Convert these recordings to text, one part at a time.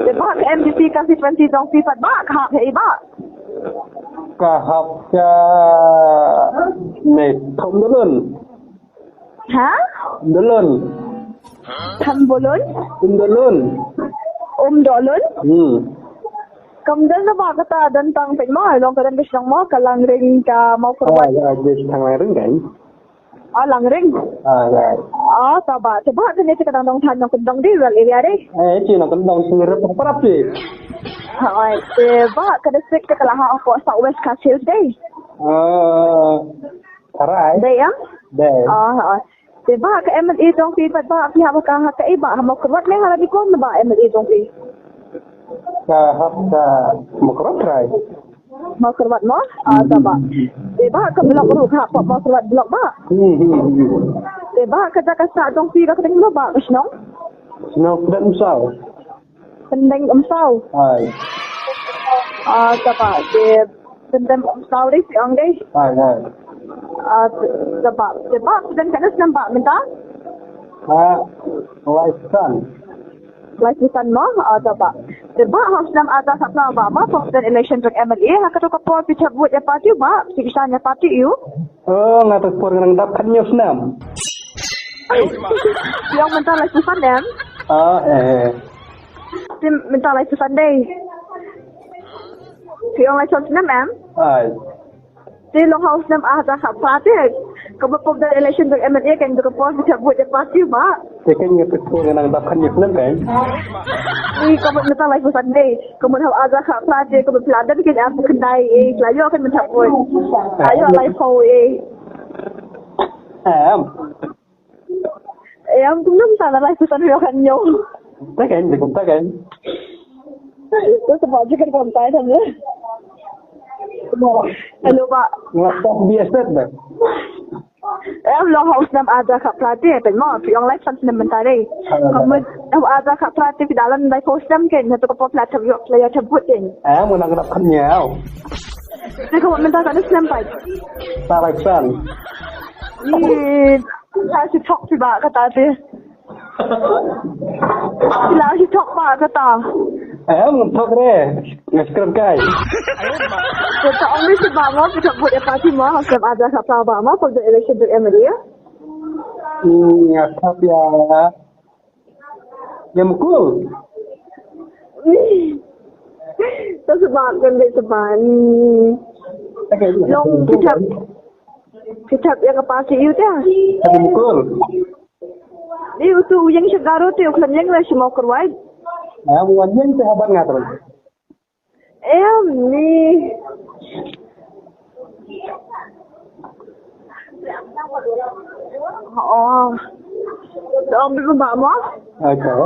Để bác em đi phi constituency dòng phi phật bác học hệ bác. Cả học này không đỡ lên. Hả? Đỡ lên. Thầm bố lớn? Đỡ lên. Đỡ lớn? Ừ. Kemudian nama kata tentang filmah, long kadang bisang mau ke Langring ke mau kerwat. Thằng Langring kan? Langring. Ya. Coba kan itu kadang dong than dong kedong di rural area deh. Cina kan dong sendiri perap sih. Coba ke district ke lah apa South West Kashil deh. Karai. Deh ya? Deh. Coba ke MLA dong pi ba pihak bakal ke iba mau kerwat ni hala di kon ba MLA dong pi. Kahap ka makrot rai. Mau kerwat mau? Coba. Coba ke blok ruh hak mau kerwat blok ba. Coba ke Jakarta dong pi ka kedeng lo ba kesnong? Senang dan usau. Pendeng umsau. Hai. Coba di pendeng umsau deh siang deh. Hai. Coba sedang kena nampak minta? Laisan mo? Coba. Coba harus nam ada satu ba for election untuk MLA hak tu kapol pichat buat ya parti ba sikisanya parti you. Ngatas por nang dapkan news nam. Yang minta laisan dem? Minta laisan deh. Yang laisan nam em? Hai. Di long house nam ada hak parti. Kapol dari election untuk MLA kan tu kapol pichat buat ya parti ba. Tekan ngatas por nang dapkan news nam kan? Kamu minta laisan deh. Kamu tahu ada hak parti kamu peladan kan apa kendai layu akan minta pun. Layu laisan em cũng nắm tay là lại tôi san hiệu hành nhau. Tất cả anh thì cũng tất cả anh. Tôi sẽ bỏ cho cái con tay thôi nữa. Hello Pak. Ngapok biasa dah. Em lo house nam ada kat pelatih mau yang live fans nam bentar ni. Kamu ada kat pelatih di dalam live house nam kan satu kapal pelatih yok player cabut kan. Mau nak dapkan nyau. Jadi kamu minta kat nam pai. Sarai san. Ni saya si talk si Pak kata dia. Sila si talk Pak kata. Mentok deh. Ngaskrip kai. Kita orang si Pak mau kita buat apa sih mau house nam ada kat pelatih mau for the election untuk MLA. Ngakap ya. Yang mukul. Sebabkan dia sebab long kita yang apa sih itu ya? Yang mukul. Dia itu yang segaro tu yang yang lah semua kerwai. Wajan tu haban ngatur. Ni. Ambil bama. Okay.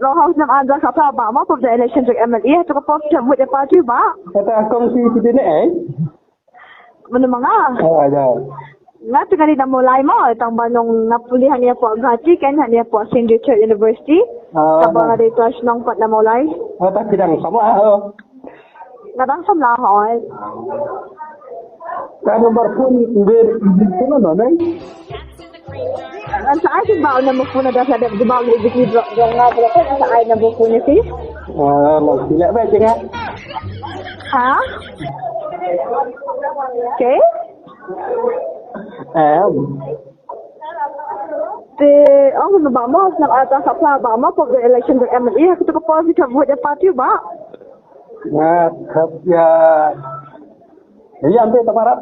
Long house nam ada kapal bama for the election untuk MLA tu kapal buat apa tu ba? Kata kongsi sini Mana mana? Ada. Nga tengah di mulai mo tang banong napulihan niya po gati kan hanya po St. Richard University. Sabang ada kelas nong pat na mulai. Tak kidang sama Kadang sama hoy. Kan nomor pun mana mana? Ang sa akin ba na mo po na dasa di ba mo bigli nga berapa sa ay na po niya sis? Tidak baik jangan. Ha? Okay. Ang ba mo sa ata sa ba mo for the election ng MLA ako to positive vote the party ba? Ya. Jadi ambil tamarat.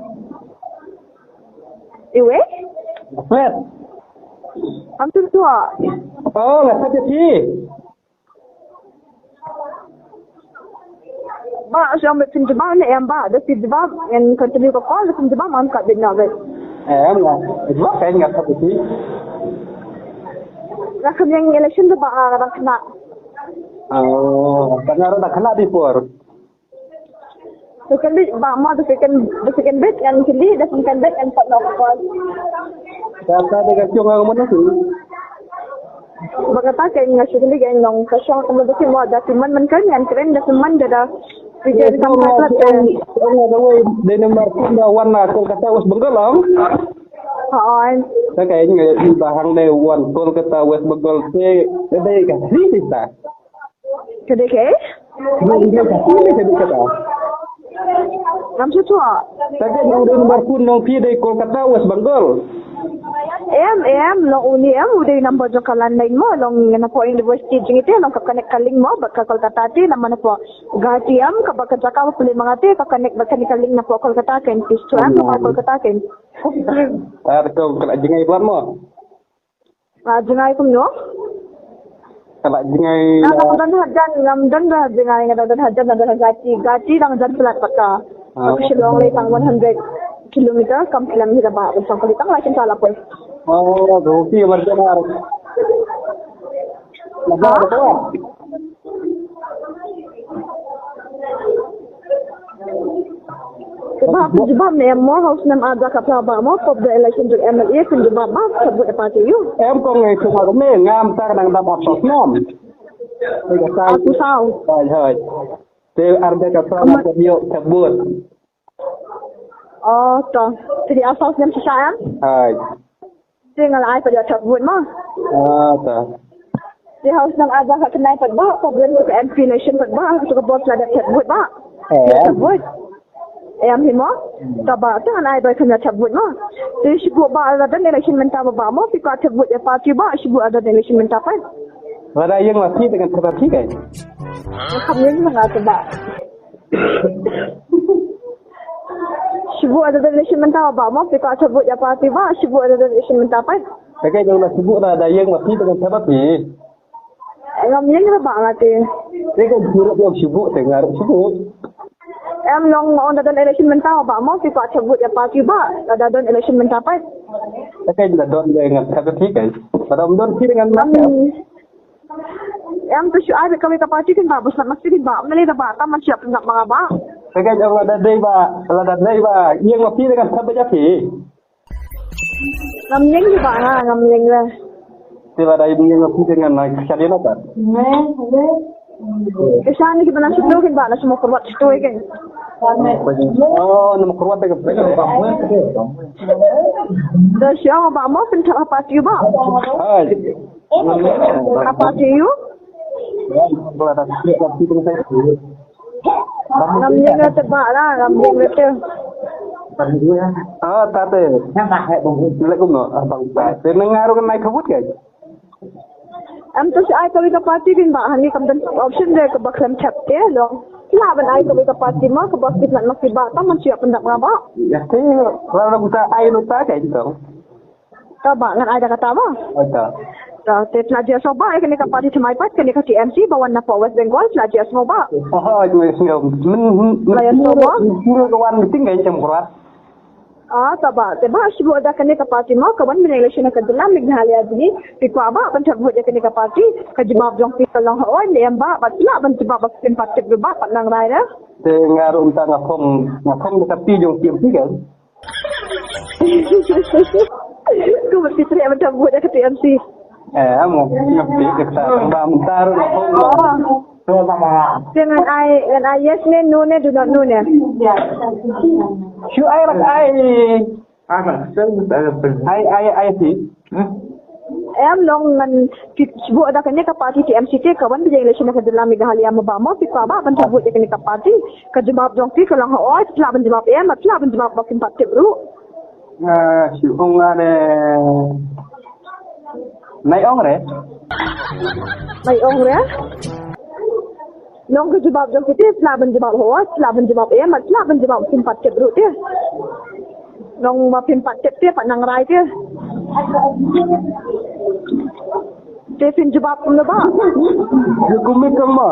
Iwe? Flat. Antum tua. Nggak saja sih. Ba, siya may pinjabang na yan ba? Dati diba, yan continue ko call, pinjabang man ka din na ba? Nggak. Itu kayak nggak saja sih. Nakam yung election na ba ang kena? Tengah nak kena di por. Second bit, ba mo the second bit yan kili, the second bit and pat na call. Kata dengan cungang mana sih? Bagata kay nga siya kaya nung kasyang kumabasi mo dati man kan yan kren dati man dada Pijari sampai di nomor 3 warna Kolkata West Bengal lang. Kayaknya di bahang deh Kolkata West Bengal sih, ada kasih kita. Kedai ke? Dia kata. Nam sutua. Takkan udah nomor pun nong pi dari Kolkata West Bengal. Long uni udah number jokalan lain mo long na po university jing ite long kakanek kaling mo baka Kolkata ti naman na po gatiam kabaka jaka mo puli mga ti kakanek bakanek kaling na po Kolkata ken pisto am mo Kolkata ken. Kau kena jengai buat mo. Jingay kum no? Kena jengai. Dan hajan dan jingay dan hajan dan gati lang jan pelat baka. Aku silong lay tang 100 kilometer kam kilometer ba sa kulitang lakin sala po. Oh, dosi marjanar. Labar apa? Jebab ni more house nam ada kapla ba mo for the election to MLA kun jebab ba sebut parti you. Em kong ngai cuma kami ngam tak nang dapat sosnom. Aku tahu. Hai. Te arda kapla nak dia sebut. Oh, toh. Jadi asal nam sisayam? Hai. Tinggal ai pada sebut mo. Tak. Di house nam ada kat kenai pada ba problem ke MP election pada ba ke bos ada sebut ba. Sebut. Em himo taba tan ai ba kena sebut mo ti sibu ba ada election menta ba mo pi ka sebut ya parti ba sibu ada election menta pa Wala yang masih dengan seperti kan kami ni ngata ba sibu ada election menta ba mo pi ka sebut ya parti ba sibu ada election menta pa Kakak jangan sebut ada yang masih dengan seperti kami ni ba ngate Kakak buruk yang sibuk dengar sibuk Em long on ada election menta ba mo pi ka sebut ya parti ba ada election menta pa Kakak juga don dengan seperti kan pada don sih dengan Em tu syuai kami ka parti kan ba bos nak mesti ba meli da ba ta man siap nak mga ba Kakak jangan ada dai ba yang masih dengan seperti Ngamling di ba nga ngamling la Tiba ada yang masih dengan kalian apa Kesan ni kita nak setuhin ba na semua kurwat setuhin kan Oh, nama kurwat dekat Dah siapa ba mo pinta parti ba Hai parti you Kalau ada seperti itu saya ngamling la teba la ngamling la tu Tate. Assalamualaikum. Abang Pak. Dengar kan naik kabut kan? Am tu syuai kami ka parti din ba hani kam dan option dia ke baklam chapte lo Laban ai kami ka parti mo ke bak nak makiba ta man siap pendak nga ba Ya, kalau buta air lupa kayak gitu. ta ba ngan ai da kata ba Ada. ta te pelajar so ba kini ka parti semai pat kini ka TMC bawan na po West Bengal pelajar semua ba Oh, itu singgung. Layan semua? Kawan meeting kayak jam kurat. Taba te ba sibu ada kani ka parti mo kawan min election ka dala Meghalaya dini pikwa ba ban sabut ya kani ka parti ka jimab jong pi kalong ho le ba ba tila ban jimab ba kin parti ba pat nang rai da Dengar unta ngapong dekat tijong tiap kan? ku mesti tri ban sabut ya ka TMC Mau ngerti kita bentar dengan ai yes ne no ne do not no ne Shu ai rak ai. Ai sih. em long ngan sibu ada kani ka parti TMC te kawan bi election ka dala Meghalaya mo ba mo pikwa ba ban sabut ya kani ka parti ka jimab jong pi kalong ho tila ban jimab tila ban jimab ba kin parti bro Shu ong ada. Naik ong re? May ong re? Nong ke jawab jom kita selaban jawab hoa, selaban jawab selaban jawab simpat ke bro dia. Nong ma simpat ke dia pak nang rai dia. Dia fin jawab pun ba? Kumit kang ma.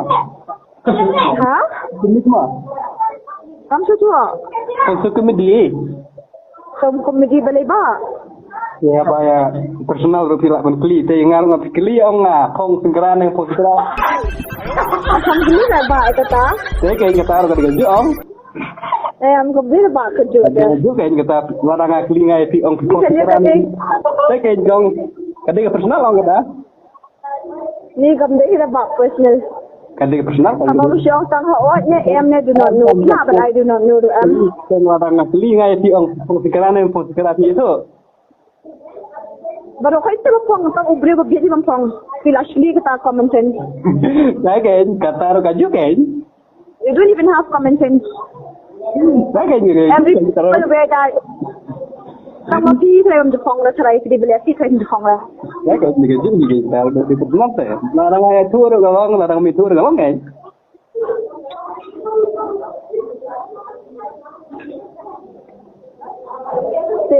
Ha? Kumit ma. Kam setua. Konsep komedi. Kam komedi balai ba? Ya baya personal rupi lah menkeli te ngal ngap keli ong pong sengkeran yang pong sengkeran Alhamdulillah ba kata te kayak kata ada kerja ong am ko bir ba kerja ada juga kayak kata warang keli ngai pi ong pong sengkeran te kayak jong kadang personal ong kata ni kam dei ba personal kadang personal Kamu siang tang hawat nya em ne do not know kenapa I do not know am warang keli ngai pi ong pong sengkeran yang pong sengkeran itu Baru kau itu mampong, tang ubri ko biar di mampong. Filashly kita common sense. Again, kata kaju kan? You don't even have common sense. Again, Every people where that. Tang mapi saya mampong lah cerai di beli asyik saya mampong lah. Again, ni kalau di pertemuan saya, larang ayat tur gawang, larang mitur gawang kan?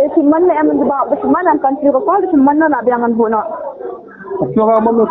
Seman na ang diba, seman ang country ko pa, seman na nabiyangan po na. So, mga mga